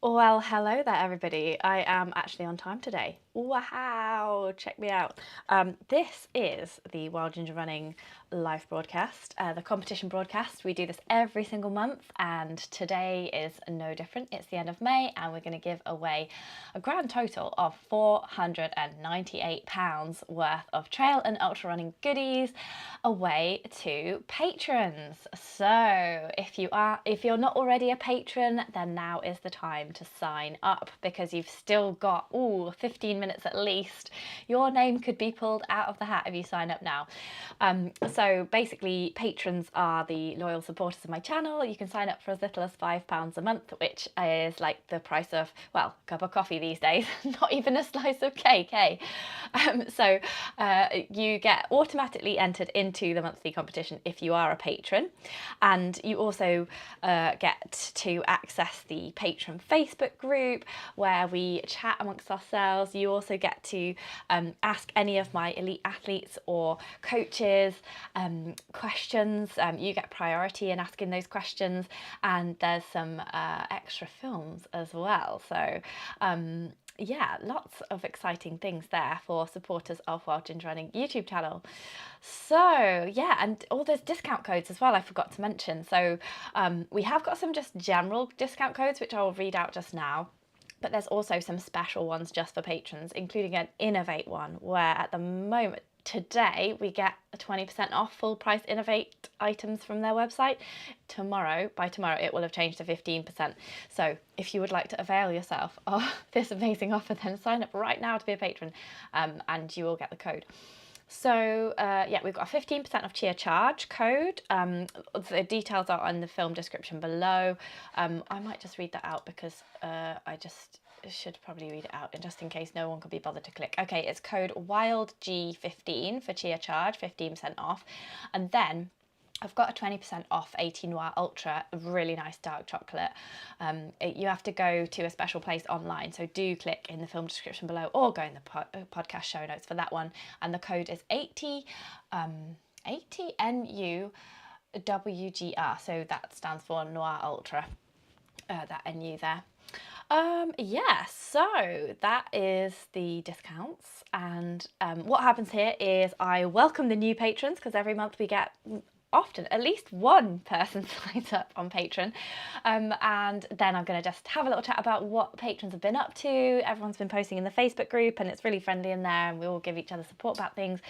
Well, hello there, everybody. I am actually on time today. Wow, check me out. This is the Wild Ginger Running live broadcast, the competition broadcast. We do this every single month, and today is no different. It's the end of May, and we're going to give away a grand total of £498 worth of trail and ultra running goodies away to patrons. So if you're not already a patron, then now is the time to sign up, because you've still got 15 minutes at least. Your name could be pulled out of the hat if you sign up now. So basically, patrons are the loyal supporters of my channel. You can sign up for as little as £5 a month, which is like the price of, well, a cup of coffee these days, not even a slice of cake, hey? So you get automatically entered into the monthly competition if you are a patron, and you also get to access the patron Facebook group where we chat amongst ourselves. You also get to ask any of my elite athletes or coaches questions. You get priority in asking those questions, and there's some extra films as well. So yeah, lots of exciting things there for supporters of Wild Ginger Running YouTube channel. So yeah, and all those discount codes as well, I forgot to mention. So we have got some just general discount codes, which I'll read out just now. But there's also some special ones just for patrons, including an Innovate one, where at the moment, today, we get a 20% off full price Innovate items from their website. By tomorrow, it will have changed to 15%. So if you would like to avail yourself of this amazing offer, then sign up right now to be a patron, and you will get the code. So yeah, we've got a 15% off cheer charge code. The details are on the film description below. I might just read that out because I just should probably read it out, and just in case no one could be bothered to click. Okay, it's code WILDG15 for cheer charge, 15% off. And then I've got a 20% off 18 Noir Ultra, a really nice dark chocolate. You have to go to a special place online, so do click in the film description below or go in the podcast show notes for that one. And the code is 80 NUWGR, so that stands for Noir Ultra, that NU there. Yeah, so that is the discounts, and what happens here is I welcome the new patrons, because every month we get often at least one person signs up on Patreon, and then I'm going to just have a little chat about what patrons have been up to. Everyone's been posting in the Facebook group, and it's really friendly in there, and we all give each other support about things.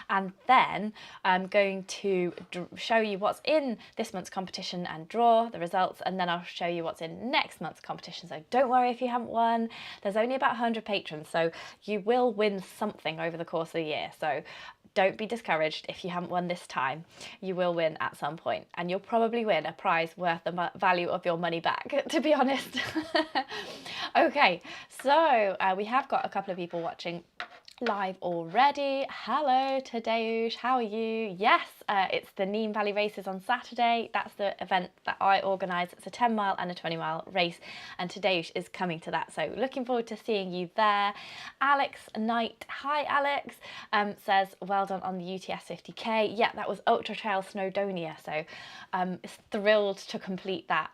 And then I'm going to show you what's in this month's competition and draw the results, and then I'll show you what's in next month's competition. So don't worry if you haven't won. There's only about 100 patrons, so you will win something over the course of the year. So don't be discouraged if you haven't won this time. You will win at some point, and you'll probably win a prize worth the value of your money back, to be honest. Okay, so we have got a couple of people watching live already. Hello Tadeusz, how are you? Yes, it's the Neem Valley races on Saturday. That's the event that I organise. It's a 10 mile and a 20 mile race, and Tadeusz is coming to that, so looking forward to seeing you there. Alex Knight, hi Alex, says well done on the UTS 50k. Yeah, that was Ultra Trail Snowdonia, so thrilled to complete that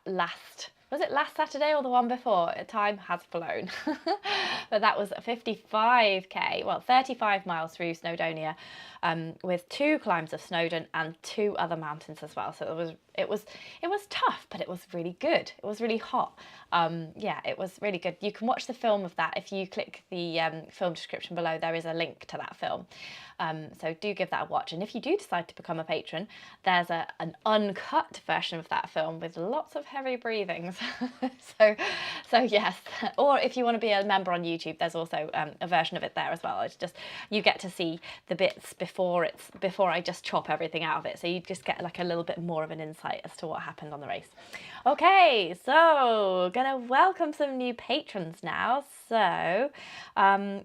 was it last Saturday or the one before? Time has flown. But that was 55k, well, 35 miles through Snowdonia, with 2 climbs of Snowdon and 2 other mountains as well. So it was tough, but it was really good. It was really hot. Yeah, it was really good. You can watch the film of that. If you click the film description below, there is a link to that film. So do give that a watch. And if you do decide to become a patron, there's an uncut version of that film with lots of heavy breathings. so yes. Or if you want to be a member on YouTube, there's also a version of it there as well. It's just, you get to see the bits before I just chop everything out of it. So you just get like a little bit more of an insight as to what happened on the race. Okay, so gonna welcome some new patrons now. So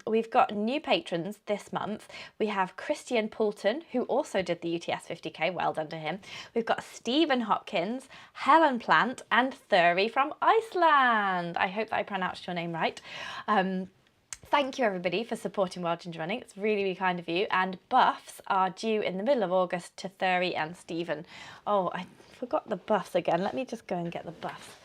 we've got new patrons this month. We have Christian Poulton, who also did the UTS 50k, well done to him. We've got Stephen Hopkins, Helen Plant, and Thuri from Iceland. I hope that I pronounced your name right. Thank you everybody for supporting Wild Ginger Running. It's really, really kind of you. And buffs are due in the middle of August to Thuri and Stephen. Oh, I forgot the buffs again. Let me just go and get the buffs.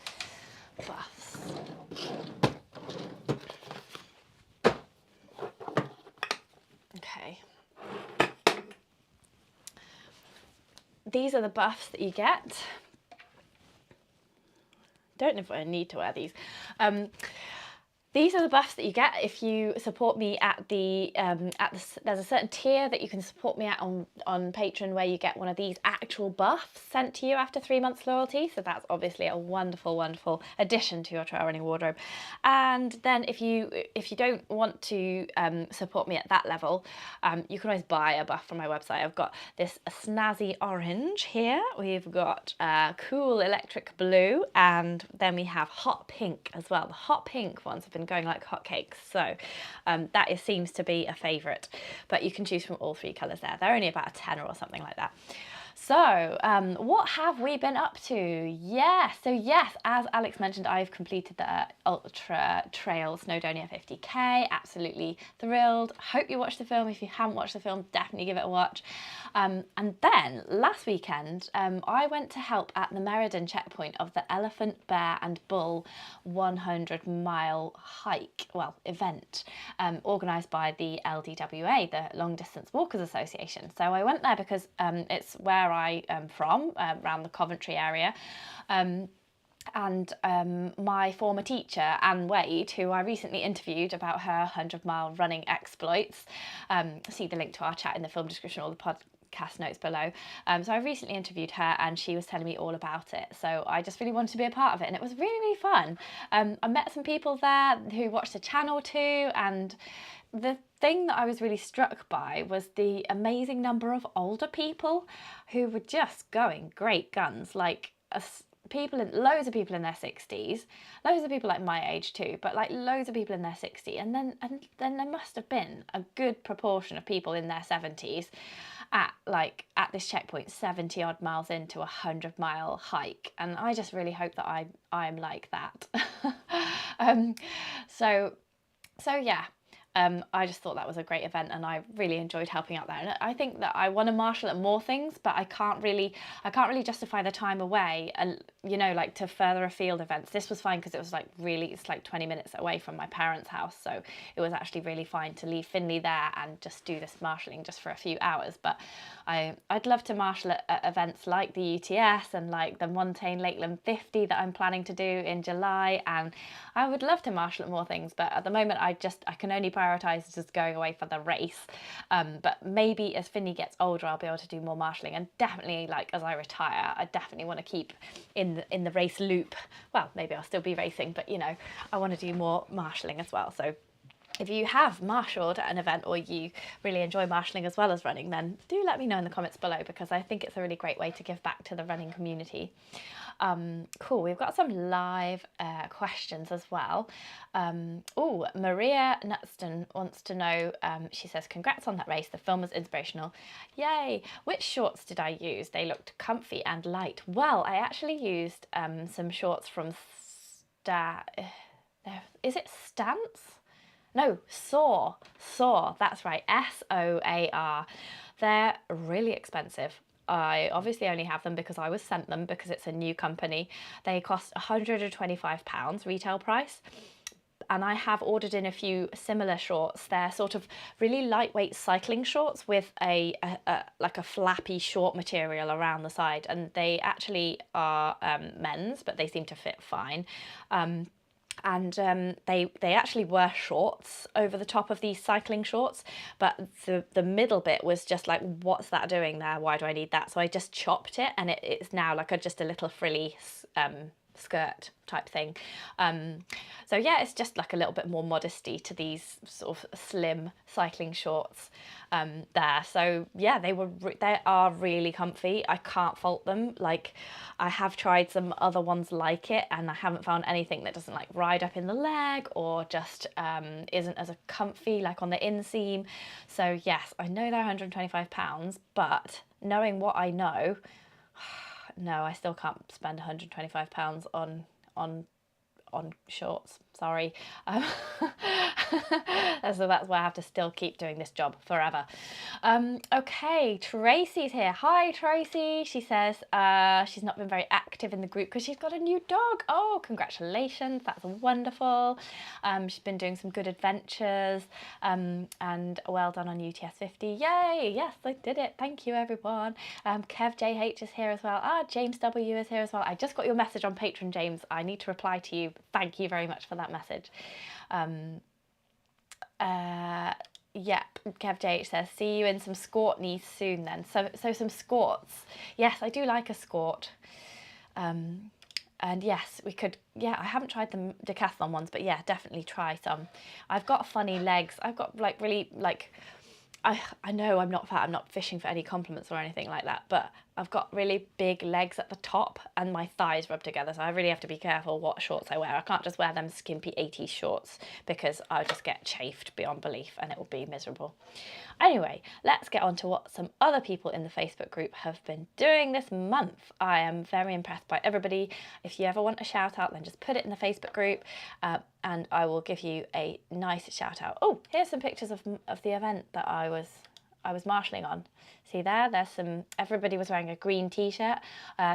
these are the buffs that you get. Don't know if I need to wear these. These are the buffs that you get if you support me at the, there's a certain tier that you can support me at on Patreon where you get one of these actual buffs sent to you after 3 months loyalty. So that's obviously a wonderful, wonderful addition to your trail running wardrobe. And then if you don't want to support me at that level, you can always buy a buff from my website. I've got this snazzy orange here. We've got cool electric blue, and then we have hot pink as well. The hot pink ones have been going like hotcakes, so that seems to be a favourite, but you can choose from all 3 colours there. They're only about a tenner or something like that. So what have we been up to? Yes, as Alex mentioned, I've completed the Ultra Trail Snowdonia 50k. Absolutely thrilled. Hope you watched the film. If you haven't watched the film, definitely give it a watch. And then last weekend, I went to help at the Meriden checkpoint of the Elephant, Bear and Bull 100-mile hike, event, organised by the LDWA, the Long Distance Walkers Association. So I went there because it's where I am from, around the Coventry area. And my former teacher, Anne Wade, who I recently interviewed about her 100-mile running exploits, see the link to our chat in the film description or the podcast notes below. So I recently interviewed her and she was telling me all about it. So I just really wanted to be a part of it, and it was really, really fun. I met some people there who watched the channel too, and the thing that I was really struck by was the amazing number of older people who were just going great guns, like loads of people in their 60s, loads of people like my age too, but like loads of people in their 60s, and then there must have been a good proportion of people in their 70s at this checkpoint 70 odd miles into a 100-mile hike, and I just really hope that I'm like that. So yeah. I just thought that was a great event, and I really enjoyed helping out there. And I think that I want to marshal at more things, but I can't really justify the time away, and like to further afield events. This was fine because it was it's like 20 minutes away from my parents' house, so it was actually really fine to leave Finley there and just do this marshalling just for a few hours. But I'd love to marshal at events like the UTS and like the Montane Lakeland 50 that I'm planning to do in July, and I would love to marshal at more things, but at the moment I can only prioritise just going away for the race. But maybe as Finley gets older, I'll be able to do more marshalling, and definitely as I retire, I definitely want to keep in the race loop. Well, maybe I'll still be racing, but I want to do more marshalling as well. So if you have marshalled at an event or you really enjoy marshalling as well as running, then do let me know in the comments below, because I think it's a really great way to give back to the running community. Cool, we've got some live questions as well. Maria Nutston wants to know, she says, congrats on that race, the film was inspirational. Yay! Which shorts did I use? They looked comfy and light. Well, I actually used some shorts from is it Stance? No, Soar, that's right, SOAR. They're really expensive. I obviously only have them because I was sent them, because it's a new company. They cost £125 retail price. And I have ordered in a few similar shorts. They're sort of really lightweight cycling shorts with a flappy short material around the side. And they actually are men's, but they seem to fit fine. They actually were shorts over the top of these cycling shorts, but the middle bit was just like, what's that doing there? Why do I need that? So I just chopped it, and it's now like just a little frilly skirt type thing. So yeah, it's just like a little bit more modesty to these sort of slim cycling shorts there. So yeah, they are really comfy. I can't fault them. Like, I have tried some other ones like it, and I haven't found anything that doesn't like ride up in the leg or just isn't as comfy like on the inseam. So yes, I know they're £125, but knowing what I know, no, I still can't spend £125 on shorts. Sorry. So that's why I have to still keep doing this job forever. Okay, Tracy's here. Hi, Tracy. She says she's not been very active in the group because she's got a new dog. Oh, congratulations. That's wonderful. She's been doing some good adventures, and well done on UTS 50. Yay. Yes, I did it. Thank you, everyone. Kev JH is here as well. James W is here as well. I just got your message on Patreon, James. I need to reply to you. Thank you very much for that message. Yep, Kev JH says, see you in some skort knees soon then. So some skorts. Yes, I do like a skort. And yes, we could, yeah, I haven't tried the decathlon ones, but yeah, definitely try some. I've got funny legs. I've got like really like, I know I'm not fat, I'm not fishing for any compliments or anything like that, but I've got really big legs at the top and my thighs rub together, so I really have to be careful what shorts I wear. I can't just wear them skimpy 80s shorts because I'll just get chafed beyond belief and it will be miserable. Anyway, let's get on to what some other people in the Facebook group have been doing this month. I am very impressed by everybody. If you ever want a shout out, then just put it in the Facebook group and I will give you a nice shout out. Oh, here's some pictures of the event that I was marshalling on. See there's some, everybody was wearing a green t-shirt.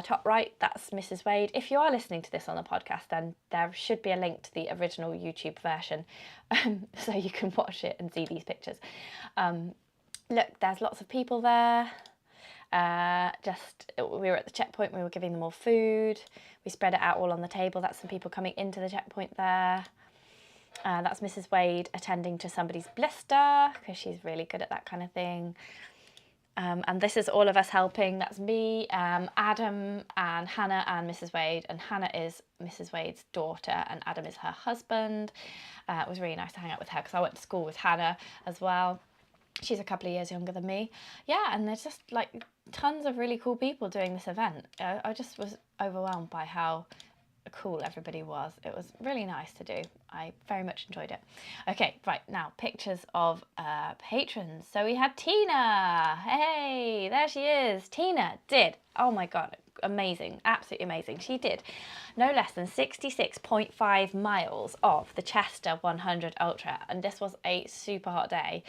Top right, that's Mrs. Wade. If you are listening to this on the podcast, then there should be a link to the original YouTube version so you can watch it and see these pictures. Look, there's lots of people there. We were at the checkpoint, we were giving them all food. We spread it out all on the table. That's some people coming into the checkpoint there. That's Mrs. Wade attending to somebody's blister because she's really good at that kind of thing. And this is all of us helping. That's me, Adam and Hannah and Mrs. Wade. And Hannah is Mrs. Wade's daughter and Adam is her husband. It was really nice to hang out with her because I went to school with Hannah as well. She's a couple of years younger than me. Yeah, and there's just like tons of really cool people doing this event. I just was overwhelmed by how cool everybody was. It was really nice to do. I very much enjoyed it. Okay, right, now pictures of patrons. So we had Tina. Hey, there she is. Tina did, oh my god, amazing, absolutely amazing. She did no less than 66.5 miles of the Chester 100 Ultra, and this was a super hot day.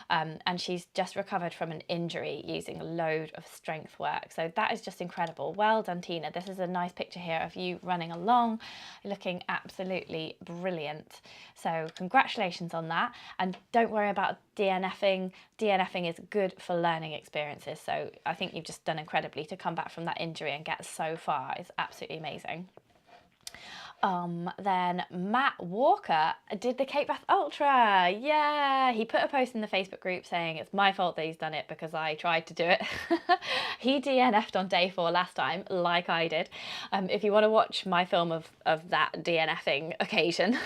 And she's just recovered from an injury using a load of strength work. So that is just incredible. Well done, Tina. This is a nice picture here of you running along, looking absolutely brilliant. So congratulations on that. And don't worry about DNFing. DNFing is good for learning experiences. So I think you've just done incredibly to come back from that injury and get so far. It's absolutely amazing. Then Matt Walker did the Cape Wrath Ultra. Yeah, he put a post in the Facebook group saying it's my fault that he's done it because I tried to do it. He DNF'd on day 4 last time, like I did. If you want to watch my film of that DNFing occasion,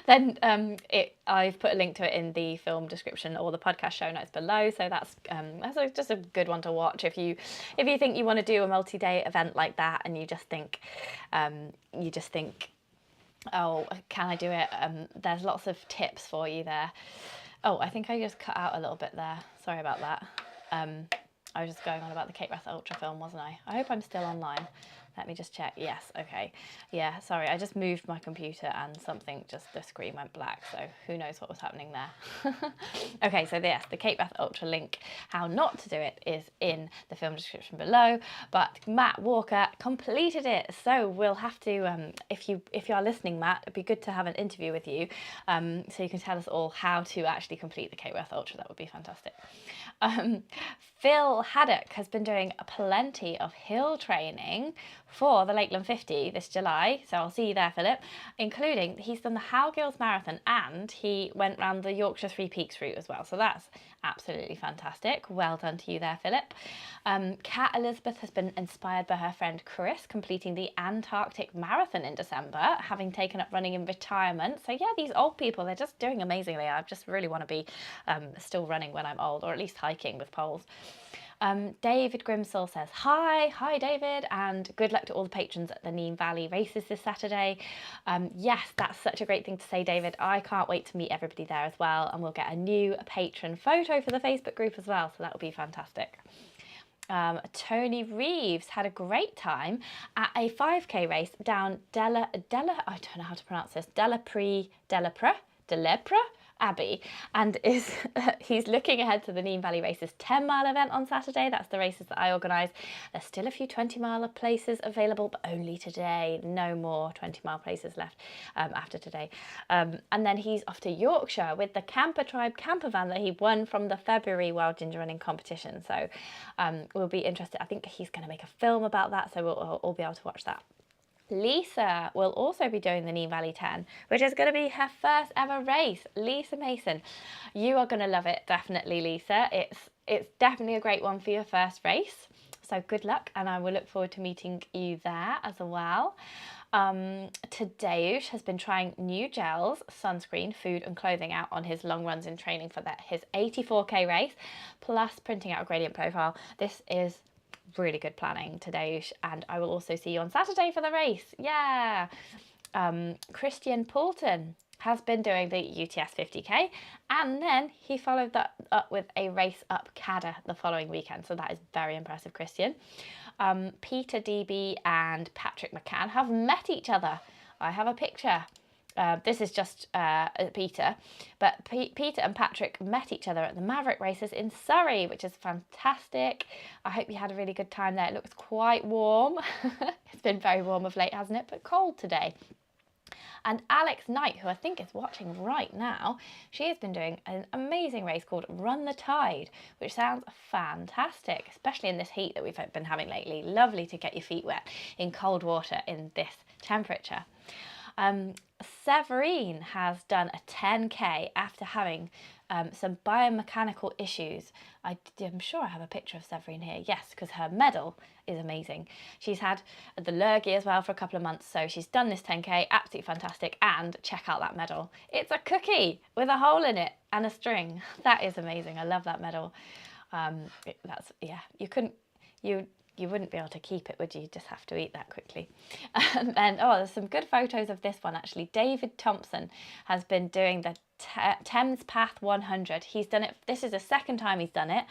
then I've put a link to it in the film description or the podcast show notes below. So that's just a good one to watch if you think you want to do a multi-day event like that and you just think oh, can I do it? There's lots of tips for you there. Oh, I think I just cut out a little bit there. Sorry about that. I was just going on about the Cape Wrath Ultra film, wasn't I? I hope I'm still online. Let me just check. Yes, okay. Yeah, sorry, I just moved my computer and the screen went black, so who knows what was happening there. Okay, so yes, the Cape Wrath Ultra link, how not to do it, is in the film description below, but Matt Walker completed it, so we'll have to, if you are listening, Matt, it'd be good to have an interview with you, so you can tell us all how to actually complete the Cape Wrath Ultra. That would be fantastic. Phil Haddock has been doing plenty of hill training for the Lakeland 50 this July, so I'll see you there, Philip, including he's done the Howgills Marathon and he went round the Yorkshire Three Peaks route as well, so that's absolutely fantastic. Well done to you there, Philip. Kat Elizabeth has been inspired by her friend Chris completing the Antarctic Marathon in December, having taken up running in retirement. So yeah, these old people, they're just doing amazingly. I just really want to be still running when I'm old, or at least hiking with poles. David Grimsall says, hi David, and good luck to all the patrons at the Neem Valley races this Saturday. Yes, that's such a great thing to say, David. I can't wait to meet everybody there as well, and we'll get a new patron photo for the Facebook group as well, so that will be fantastic. Tony Reeves had a great time at a 5k race down I don't know how to pronounce this, Delapre Lepre Abbey, and he's looking ahead to the Nene Valley Races 10-mile event on Saturday. That's the races that I organise. There's still a few 20-mile places available, but only today. No more 20-mile places left after today. And then he's off to Yorkshire with the Camper Tribe camper van that he won from the February World Ginger Running competition. So we'll be interested. I think he's going to make a film about that, so we'll all be able to watch that. Lisa will also be doing the Nene Valley 10, which is going to be her first ever race. Lisa Mason, you are going to love it, definitely, Lisa. It's definitely a great one for your first race. So good luck, and I will look forward to meeting you there as well. Tadeusz has been trying new gels, sunscreen, food and clothing out on his long runs in training for his 84k race, plus printing out a gradient profile. This is really good planning, Tadeusz, and I will also see you on Saturday for the race. Yeah. Christian Poulton has been doing the UTS 50k, and then he followed that up with a race up Cadder the following weekend, so that is very impressive, Christian. Peter DB and Patrick McCann have met each other. I have a picture. This is just Peter, but Peter and Patrick met each other at the Maverick races in Surrey, which is fantastic. I hope you had a really good time there. It looks quite warm. It's been very warm of late, hasn't it? But cold today. And Alex Knight, who I think is watching right now, she has been doing an amazing race called Run the Tide, which sounds fantastic, especially in this heat that we've been having lately. Lovely to get your feet wet in cold water in this temperature. Severine has done a 10k after having some biomechanical issues. I'm sure I have a picture of Severine here. Yes, because her medal is amazing. She's had the lurgy as well for a couple of months, so she's done this 10k, absolutely fantastic. And check out that medal. It's a cookie with a hole in it and a string. That is amazing. I love that medal. You wouldn't be able to keep it, would you? You'd just have to eat that quickly. And then, there's some good photos of this one, actually. David Thompson has been doing the Thames Path 100. He's done it, this is the second time he's done it.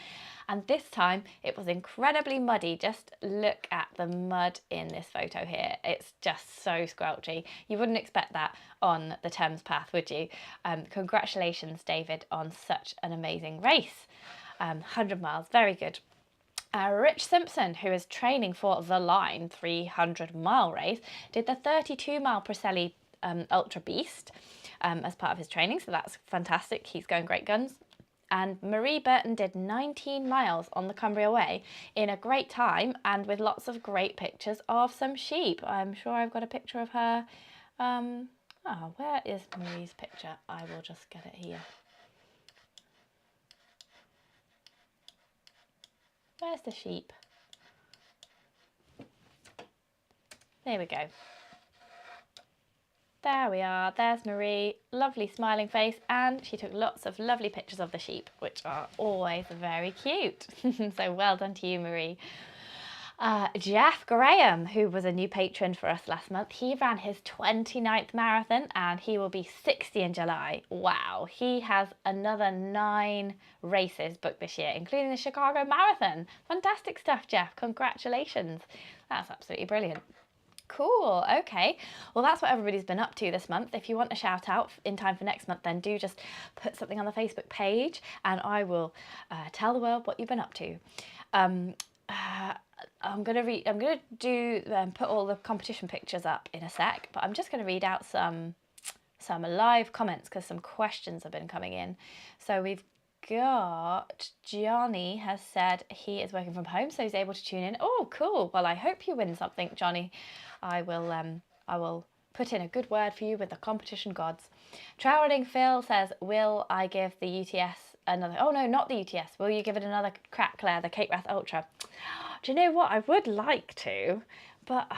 And this time it was incredibly muddy. Just look at the mud in this photo here. It's just so squelchy. You wouldn't expect that on the Thames Path, would you? Congratulations, David, on such an amazing race. 100 miles, very good. Rich Simpson, who is training for the Line 300-mile race, did the 32-mile Preseli Ultra Beast as part of his training, so that's fantastic. He's going great guns. And Marie Burton did 19 miles on the Cumbria Way in a great time and with lots of great pictures of some sheep. I'm sure I've got a picture of her. Where is Marie's picture? I will just get it here. Where's the sheep? There we go. There we are. There's Marie. Lovely smiling face, and she took lots of lovely pictures of the sheep, which are always very cute. So well done to you, Marie. Jeff Graham, who was a new patron for us last month, he ran his 29th marathon and he will be 60 in July. Wow, he has another 9 races booked this year, including the Chicago Marathon. Fantastic stuff, Jeff. Congratulations. That's absolutely brilliant. Cool, okay. Well, that's what everybody's been up to this month. If you want a shout out in time for next month, then do just put something on the Facebook page and I will tell the world what you've been up to. I'm gonna put all the competition pictures up in a sec, but I'm just gonna read out some live comments because some questions have been coming in. So we've got Johnny has said he is working from home, so he's able to tune in. Oh, cool. Well, I hope you win something, Johnny. I will put in a good word for you with the competition gods. Trail Running Phil says, will I give the UTS another, oh no, not the UTS, will you give it another crack, Claire, the Cape Wrath Ultra? Do you know what, I would like to, but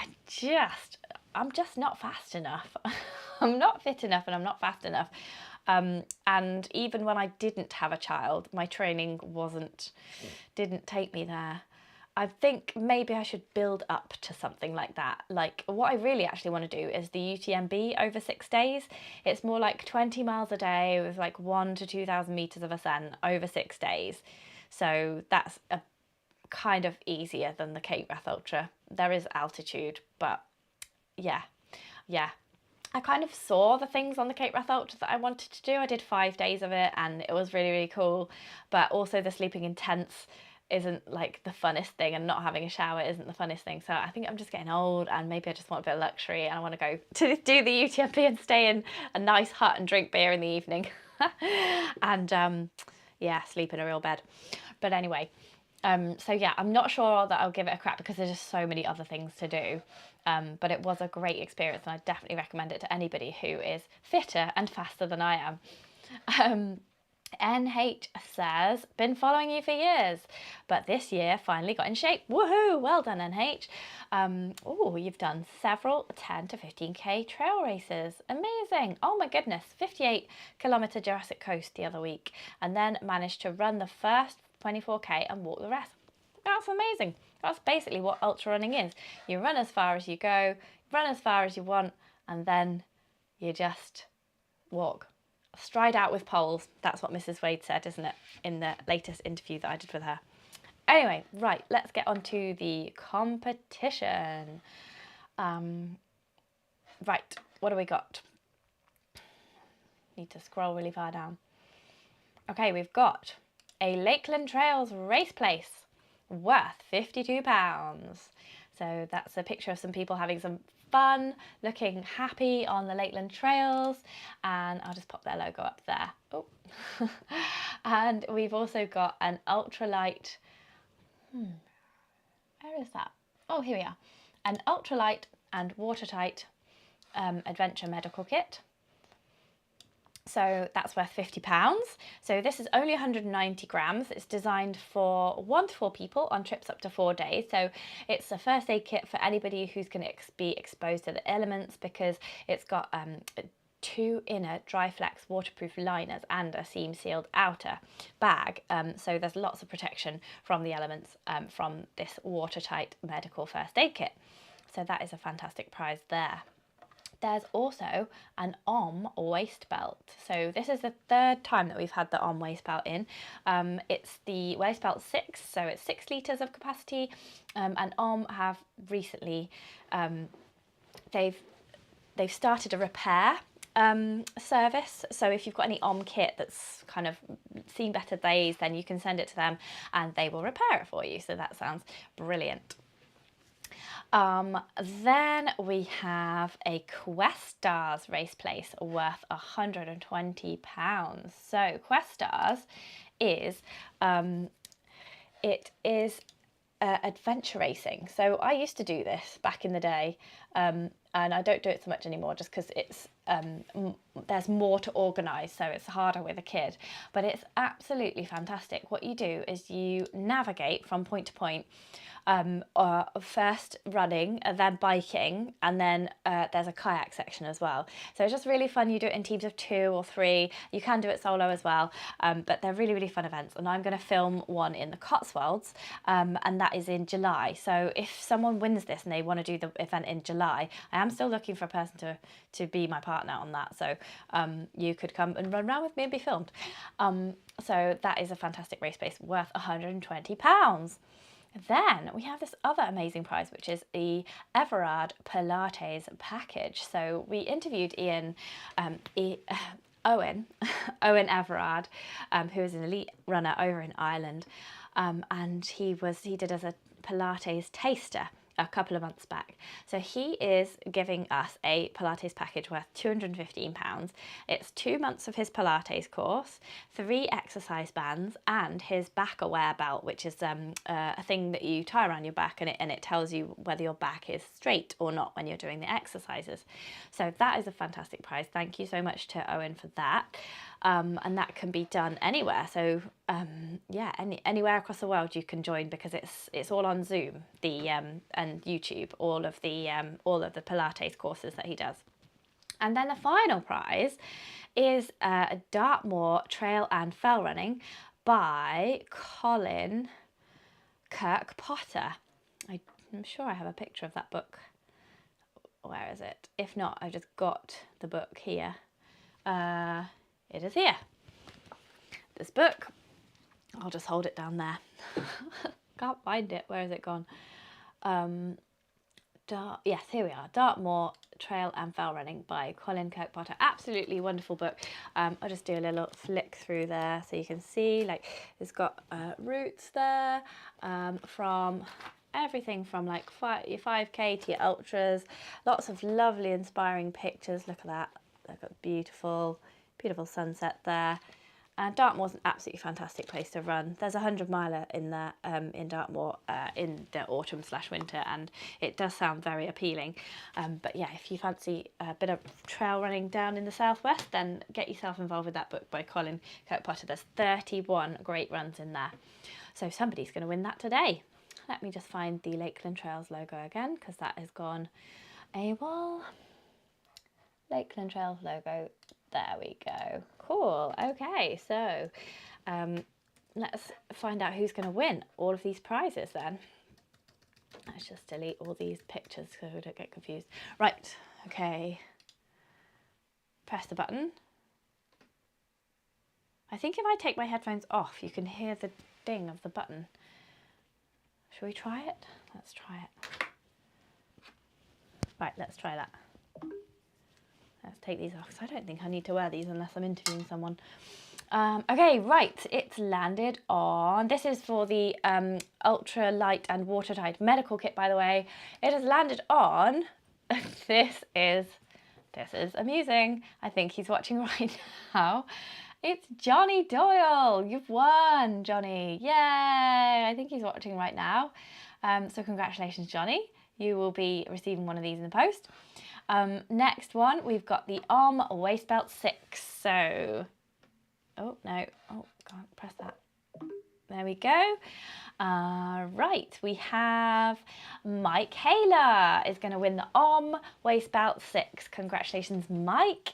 I'm just not fast enough. I'm not fit enough and I'm not fast enough. And even when I didn't have a child, my training didn't take me there. I think maybe I should build up to something like that. Like what I really actually want to do is the UTMB over 6 days. It's more like 20 miles a day with like 1,000 to 2,000 meters of ascent over 6 days. So that's a kind of easier than the Cape Wrath Ultra. There is altitude, but yeah. I kind of saw the things on the Cape Wrath Ultra that I wanted to do. I did 5 days of it and it was really, really cool. But also the sleeping in tents isn't like the funnest thing, and not having a shower isn't the funnest thing. So I think I'm just getting old, and maybe I just want a bit of luxury, and I want to go to do the UTMB and stay in a nice hut and drink beer in the evening. And yeah, sleep in a real bed. But anyway, so yeah, I'm not sure that I'll give it a crack because there's just so many other things to do. But it was a great experience, and I definitely recommend it to anybody who is fitter and faster than I am. NH says, been following you for years, but this year finally got in shape. Woohoo! Well done, NH. Oh, you've done several 10 to 15k trail races. Amazing. Oh my goodness, 58-kilometer Jurassic Coast the other week, and then managed to run the first 24k and walk the rest. That's amazing. That's basically what ultra running is. You run as far as you go, run as far as you want, and then you just walk. Stride out with poles. That's what Mrs. Wade said, isn't it, in the latest interview that I did with her. Anyway, right, let's get on to the competition. Right, what do we got? Need to scroll really far down. Okay, we've got a Lakeland Trails race place worth £52. So that's a picture of some people having some fun, looking happy on the Lakeland Trails, and I'll just pop their logo up there. Oh, and we've also got an ultralight. Where is that? Oh, here we are. An ultralight and watertight adventure medical kit. So that's worth £50. So this is only 190 grams. It's designed for 1 to 4 people on trips up to 4 days. So it's a first aid kit for anybody who's going to be exposed to the elements, because it's got 2 inner dry flex waterproof liners and a seam sealed outer bag. So there's lots of protection from the elements from this watertight medical first aid kit. So that is a fantastic prize there. There's also an OMM Waistbelt. So this is the 3rd time that we've had the OMM Waistbelt in. It's the Waistbelt 6, so it's 6 litres of capacity, and OMM have recently, they've started a repair service. So if you've got any OMM kit that's kind of seen better days, then you can send it to them and they will repair it for you. So that sounds brilliant. Then we have a Questars Race place worth £120. So Questars is, it is adventure racing. So I used to do this back in the day, and I don't do it so much anymore just because it's there's more to organise, so it's harder with a kid, but it's absolutely fantastic. What you do is you navigate from point to point, first running, then biking, and then there's a kayak section as well. So it's just really fun. You do it in teams of 2 or 3. You can do it solo as well, but they're really, really fun events. And I'm going to film one in the Cotswolds, and that is in July. So if someone wins this and they want to do the event in July, I am still looking for a person to be my partner on that. So you could come and run around with me and be filmed. So that is a fantastic race place worth £120. Then we have this other amazing prize, which is the Everard Pilates package. So we interviewed Owen Everard, who is an elite runner over in Ireland, and he did as a Pilates taster a couple of months back. So he is giving us a Pilates package worth £215. It's 2 months of his Pilates course, 3 exercise bands, and his back aware belt, which is a thing that you tie around your back, and it tells you whether your back is straight or not when you're doing the exercises. So that is a fantastic prize. Thank you so much to Owen for that. And that can be done anywhere. So yeah, anywhere across the world you can join, because it's all on Zoom, and YouTube, all of the Pilates courses that he does. And then the final prize is a Dartmoor Trail and Fell running by Colin Kirk-Potter. I'm sure I have a picture of that book. Where is it? If not, I've just got the book here. It is here. This book. I'll just hold it down there. Can't find it. Where has it gone? Yes, here we are. Dartmoor Trail and Fell Running by Colin Kirk-Potter. Absolutely wonderful book. I'll just do a little flick through there so you can see, like, it's got routes there from everything from like 5K to your ultras. Lots of lovely, inspiring pictures. Look at that. They've got beautiful, beautiful sunset there. And Dartmoor's an absolutely fantastic place to run. There's a 100-miler in there in Dartmoor in the autumn/winter, and it does sound very appealing. But yeah, if you fancy a bit of trail running down in the southwest, then get yourself involved with that book by Colin Kirk-Potter. There's 31 great runs in there. So somebody's going to win that today. Let me just find the Lakeland Trails logo again, because that has gone AWOL. Lakeland Trails logo. There we go. Cool. Okay, so let's find out who's going to win all of these prizes then. Let's just delete all these pictures so we don't get confused. Right, okay. Press the button. I think if I take my headphones off, you can hear the ding of the button. Shall we try it? Let's try it. Right, let's try that. Let's take these off, because I don't think I need to wear these unless I'm interviewing someone. Okay, right, it's landed on, this is for the Ultralight and Watertight medical kit, by the way. It has landed on, this is amusing. I think he's watching right now. It's Johnny Doyle. You've won, Johnny. Yay! I think he's watching right now. So congratulations, Johnny. You will be receiving one of these in the post. Next one, we've got the OMM Waistbelt 6. So, oh no, oh, can't press that. There we go. Right, we have Mike Haler is going to win the OMM Waistbelt 6. Congratulations, Mike.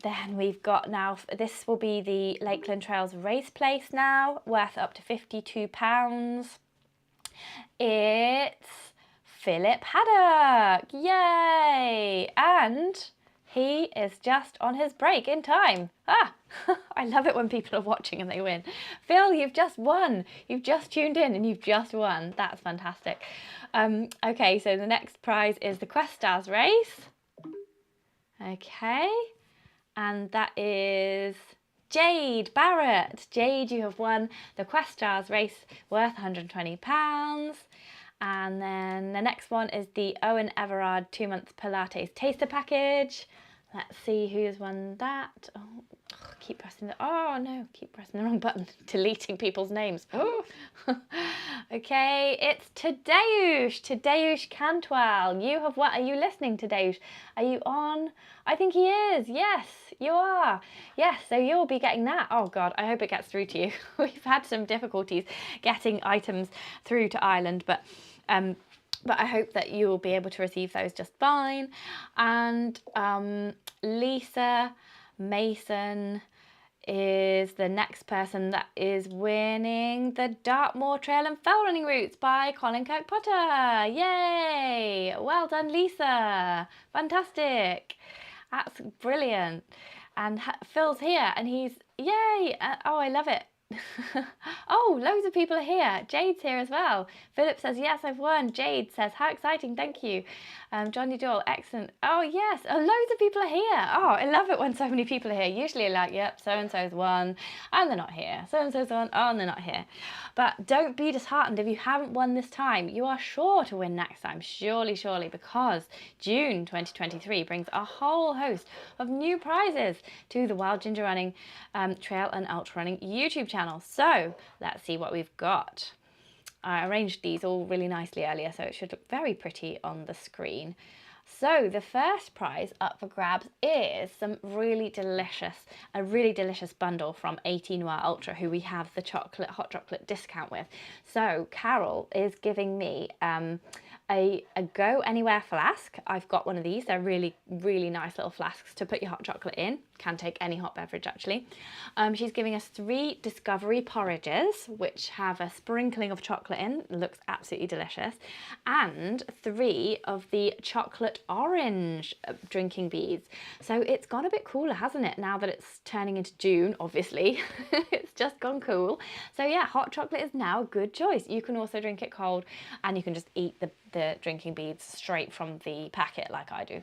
Then we've got now, this will be the Lakeland Trails race place now, worth up to £52. It's Philip Haddock, yay! And he is just on his break in time. Ah, I love it when people are watching and they win. Phil, you've just won. You've just tuned in and you've just won. That's fantastic. Okay, so the next prize is the Questars Race. Okay, and that is Jade Barrett. Jade, you have won the Questars Race worth £120. And then the next one is the Owen Everard 2-month Pilates taster package. Let's see who's won that. Oh, keep pressing the, oh no, keep pressing the wrong button. Deleting people's names. Oh. Okay, it's Tadeusz Cantwell. You have won. Are you listening, Tadeusz? Are you on? I think he is. Yes, you are. Yes, so you'll be getting that. Oh God, I hope it gets through to you. We've had some difficulties getting items through to Ireland, but I hope that you will be able to receive those just fine. And Lisa Mason is the next person that is winning the Dartmoor Trail and Fell running routes by Colin Kirk-Potter. Yay! Well done, Lisa. Fantastic. That's brilliant. And Phil's here and he's, yay! Oh, I love it. Oh, loads of people are here. Jade's here as well. Philip says, yes, I've won. Jade says, how exciting, thank you. Johnny Doyle, excellent. Oh, yes, loads of people are here. Oh, I love it when so many people are here. Usually like, yep, so-and-so's won, and they're not here. So-and-so's won, oh, and they're not here. But don't be disheartened if you haven't won this time. You are sure to win next time, surely, surely, because June 2023 brings a whole host of new prizes to the Wild Ginger Running Trail and Ultra Running YouTube channel. So let's see what we've got. I arranged these all really nicely earlier, so it should look very pretty on the screen. So the first prize up for grabs is a really delicious bundle from 18 Noir Ultra, who we have the hot chocolate discount with. So Carol is giving me a Go Anywhere flask. I've got one of these. They're really, really nice little flasks to put your hot chocolate in. Can take any hot beverage actually. She's giving us 3 Discovery porridges, which have a sprinkling of chocolate in. It looks absolutely delicious. And 3 of the chocolate orange drinking beads. So it's gone a bit cooler, hasn't it? Now that it's turning into June, obviously. It's just gone cool. So yeah, hot chocolate is now a good choice. You can also drink it cold and you can just eat the the drinking beads straight from the packet like I do.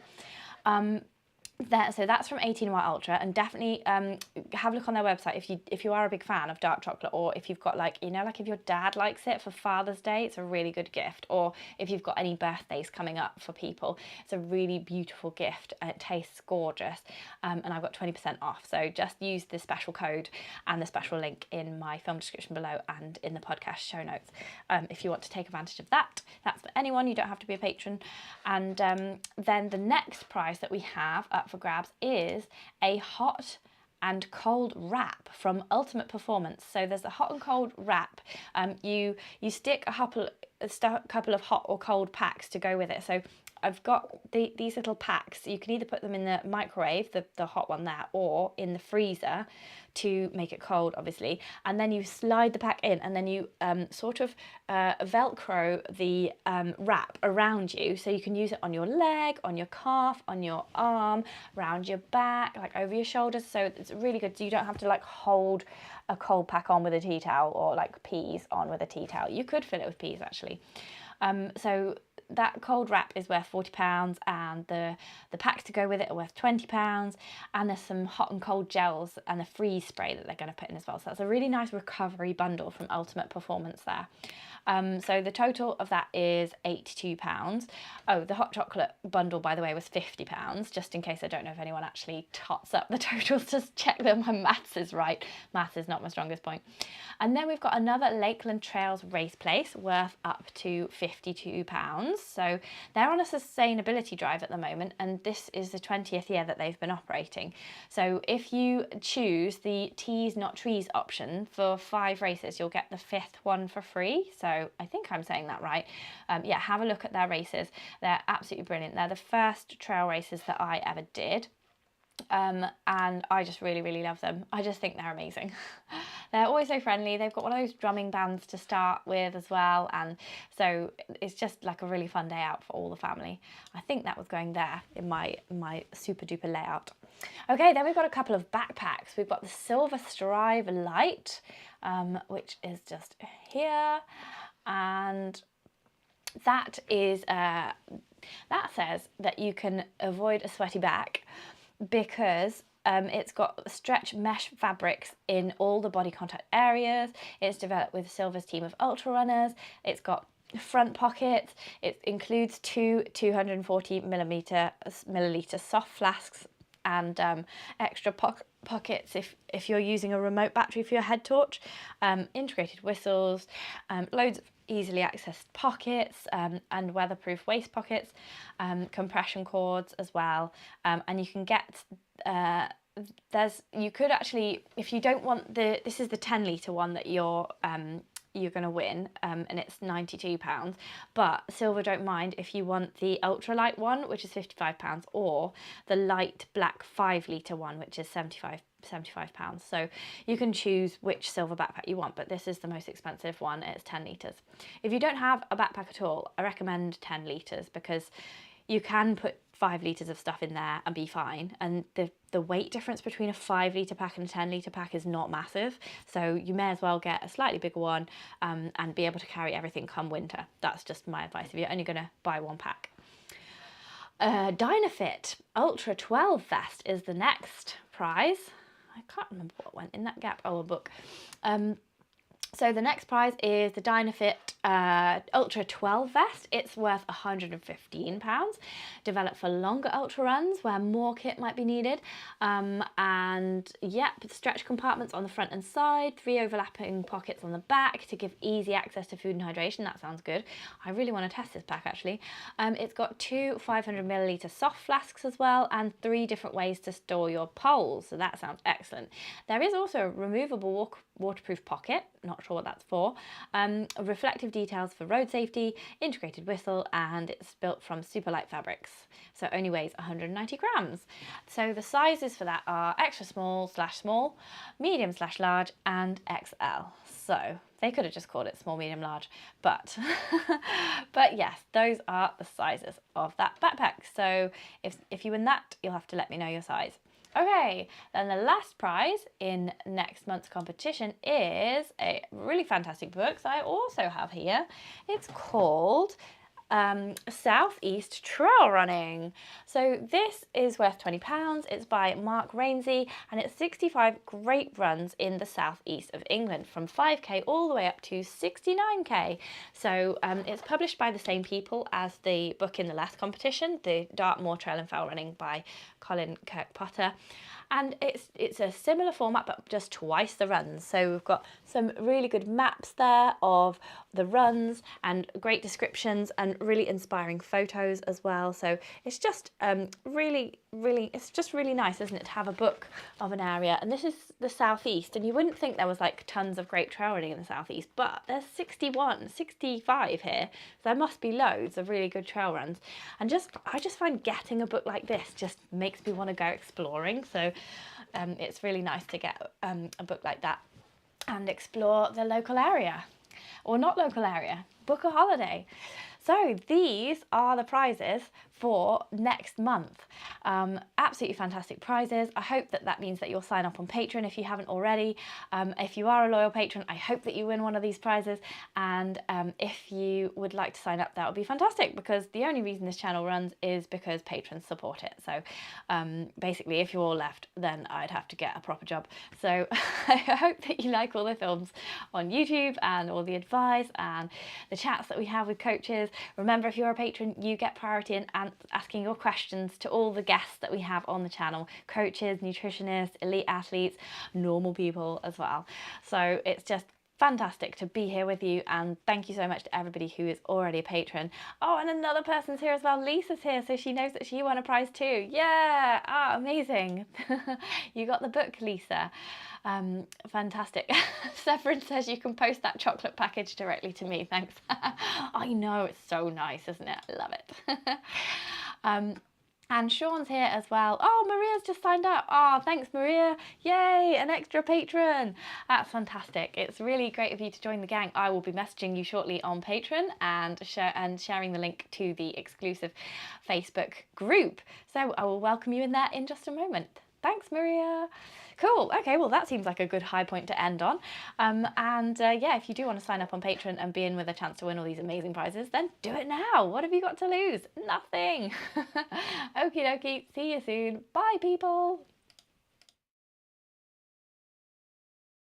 So that's from 18 White Ultra, and definitely have a look on their website if you are a big fan of dark chocolate, or if you've got like if your dad likes it for Father's Day, it's a really good gift, or if you've got any birthdays coming up for people, it's a really beautiful gift and it tastes gorgeous. And I've got 20% off, so just use the special code and the special link in my film description below and in the podcast show notes if you want to take advantage of that. That's for anyone, you don't have to be a patron. And then the next prize that we have up for grabs is a hot and cold wrap from Ultimate Performance. So there's a hot and cold wrap. You stick a couple of hot or cold packs to go with it. So I've got these little packs. You can either put them in the microwave, the hot one there, or in the freezer to make it cold, obviously. And then you slide the pack in, and then you sort of Velcro the wrap around you, so you can use it on your leg, on your calf, on your arm, around your back, like over your shoulders. So it's really good. So you don't have to like hold a cold pack on with a tea towel, or like peas on with a tea towel. You could fill it with peas actually. So that cold wrap is worth £40, and the packs to go with it are worth £20, and there's some hot and cold gels and a freeze spray that they're going to put in as well. So that's a really nice recovery bundle from Ultimate Performance there. So the total of that is £82. Oh, the hot chocolate bundle, by the way, was £50, just in case I don't know if anyone actually tots up the totals to check that my maths is right. Maths is not my strongest point. And then we've got another Lakeland Trails race place worth up to £52. So they're on a sustainability drive at the moment, and this is the 20th year that they've been operating. So if you choose the Teas Not Trees option for 5 races, you'll get the 5th one for free. So I think I'm saying that right. Yeah, have a look at their races. They're absolutely brilliant. They're the first trail races that I ever did. And I just really love them. I just think they're amazing. They're always so friendly. They've got one of those drumming bands to start with as well, and so it's just like a really fun day out for all the family. I think that was going there in my super duper layout. Okay, then we've got a couple of backpacks. We've got the Silva Strive Light, which is just here, and that is that says that you can avoid a sweaty back because it's got stretch mesh fabrics in all the body contact areas. It's developed with Silva's team of ultra runners. It's got front pockets. It includes 2 240 milliliter soft flasks and extra pockets if you're using a remote battery for your head torch, integrated whistles, loads of easily accessed pockets and weatherproof waist pockets, compression cords as well, and you can get you could actually, if you don't want this is the 10 litre one that you're going to win, and it's £92, but Silva don't mind if you want the Ultralight one, which is £55, or the light black 5 litre one, which is £75. So you can choose which Silva backpack you want, but this is the most expensive one. It's 10 litres. If you don't have a backpack at all, I recommend 10 litres because you can put 5 litres of stuff in there and be fine, and the weight difference between a 5 litre pack and a 10 litre pack is not massive, so you may as well get a slightly bigger one and be able to carry everything come winter. That's just my advice if you're only going to buy one pack. Dynafit Ultra 12 vest is the next prize. I can't remember what went in that gap. Oh, a book. So the next prize is the Dynafit Ultra 12 vest. It's worth £115, developed for longer ultra runs where more kit might be needed. And yep, stretch compartments on the front and side, 3 overlapping pockets on the back to give easy access to food and hydration. That sounds good. I really want to test this pack actually. It's got 2 500 milliliter soft flasks as well, and 3 different ways to store your poles. So that sounds excellent. There is also a removable waterproof pocket, not sure what that's for, reflective details for road safety, integrated whistle, and it's built from super light fabrics, so only weighs 190 grams. So the sizes for that are extra small/small, medium/large, and XL. So they could have just called it small, medium, large, but but yes, those are the sizes of that backpack. So if you win that, you'll have to let me know your size. Okay, then the last prize in next month's competition is a really fantastic book that I also have here. It's called Southeast Trail Running. So this is worth £20. It's by Mark Rainsey, and it's 65 great runs in the southeast of England from 5k all the way up to 69k. So it's published by the same people as the book in the last competition, the Dartmoor Trail Fell Running by Colin Kirk-Potter. And it's a similar format, but just twice the runs. So we've got some really good maps there of the runs and great descriptions and really inspiring photos as well. So it's just really nice, isn't it, to have a book of an area. And this is the southeast, and you wouldn't think there was like tons of great trail running in the southeast, but there's 65 here. So there must be loads of really good trail runs. And I just find getting a book like this just makes me want to go exploring. So it's really nice to get a book like that and explore the local area, or not local area, book a holiday. So these are the prizes for next month. Absolutely fantastic prizes. I hope that means that you'll sign up on Patreon if you haven't already. If you are a loyal patron, I hope that you win one of these prizes. And if you would like to sign up, that would be fantastic, because the only reason this channel runs is because patrons support it. So basically, if you're all left, then I'd have to get a proper job. So I hope that you like all the films on YouTube and all the advice and the chats that we have with coaches. Remember, if you're a patron, you get priority in asking your questions to all the guests that we have on the channel: coaches, nutritionists, elite athletes, normal people as well. So it's just fantastic to be here with you, and thank you so much to everybody who is already a patron. Oh, and another person's here as well. Lisa's here, so she knows that she won a prize too. Yeah, amazing. You got the book, Lisa. Fantastic. Severin says you can post that chocolate package directly to me. Thanks. I know, it's so nice, isn't it? I love it. And Sean's here as well. Oh, Maria's just signed up. Oh, thanks, Maria. Yay, an extra patron. That's fantastic. It's really great of you to join the gang. I will be messaging you shortly on Patreon and sharing the link to the exclusive Facebook group. So I will welcome you in there in just a moment. Thanks, Maria. Cool. Okay, well, that seems like a good high point to end on. Yeah, if you do want to sign up on Patreon and be in with a chance to win all these amazing prizes, then do it now. What have you got to lose? Nothing. Okie dokie. See you soon. Bye, people.